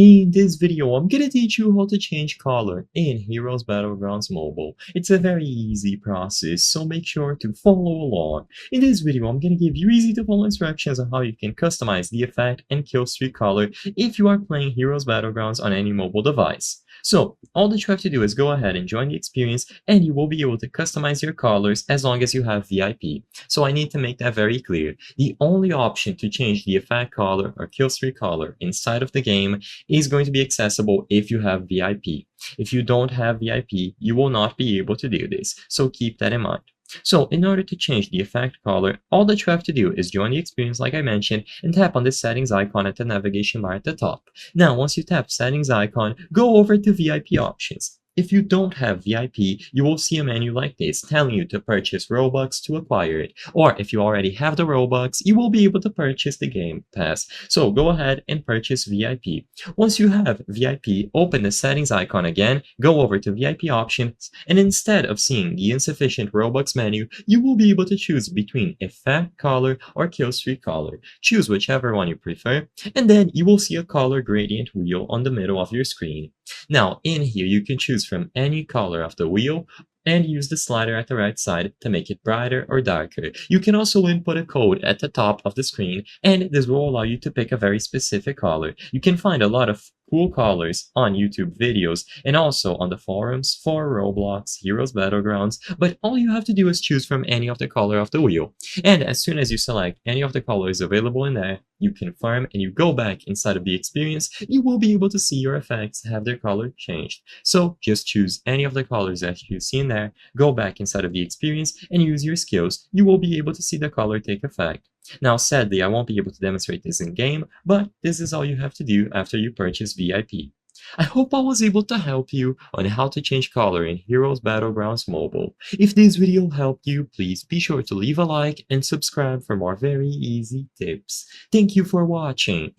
In this video, I'm gonna teach you how to change color in Heroes Battlegrounds Mobile. It's a very easy process, so make sure to follow along. In this video, I'm gonna give you easy to follow instructions on how you can customize the effect and killstreak color if you are playing Heroes Battlegrounds on any mobile device. So, all that you have to do is go ahead and join the experience, and you will be able to customize your colors as long as you have VIP. So I need to make that very clear. The only option to change the effect color or killstreak color inside of the game is going to be accessible if you have VIP. If you don't have VIP, you will not be able to do this, so keep that in mind. So in order to change the effect color, all that you have to do is join the experience like I mentioned and tap on the settings icon at the navigation bar at the top. Now once you tap settings icon, go over to VIP options. If you don't have VIP, you will see a menu like this telling you to purchase Robux to acquire it. Or if you already have the Robux, you will be able to purchase the Game Pass. So go ahead and purchase VIP. Once you have VIP, open the settings icon again, go over to VIP options, and instead of seeing the insufficient Robux menu, you will be able to choose between effect color or killstreak color. Choose whichever one you prefer, and then you will see a color gradient wheel on the middle of your screen. Now, in here, you can choose from any color of the wheel and use the slider at the right side to make it brighter or darker. You can also input a code at the top of the screen, and this will allow you to pick a very specific color. You can find a lot of cool colors on YouTube videos and also on the forums for Roblox, Heroes Battlegrounds, but all you have to do is choose from any of the color of the wheel. And as soon as you select any of the colors available in there, you confirm and you go back inside of the experience, you will be able to see your effects have their color changed. So just choose any of the colors that you see in there, go back inside of the experience and use your skills. You will be able to see the color take effect. Now sadly, I won't be able to demonstrate this in game, but this is all you have to do after you purchase VIP. I hope I was able to help you on how to change color in Heroes Battlegrounds Mobile. If this video helped you, please be sure to leave a like and subscribe for more very easy tips. Thank you for watching.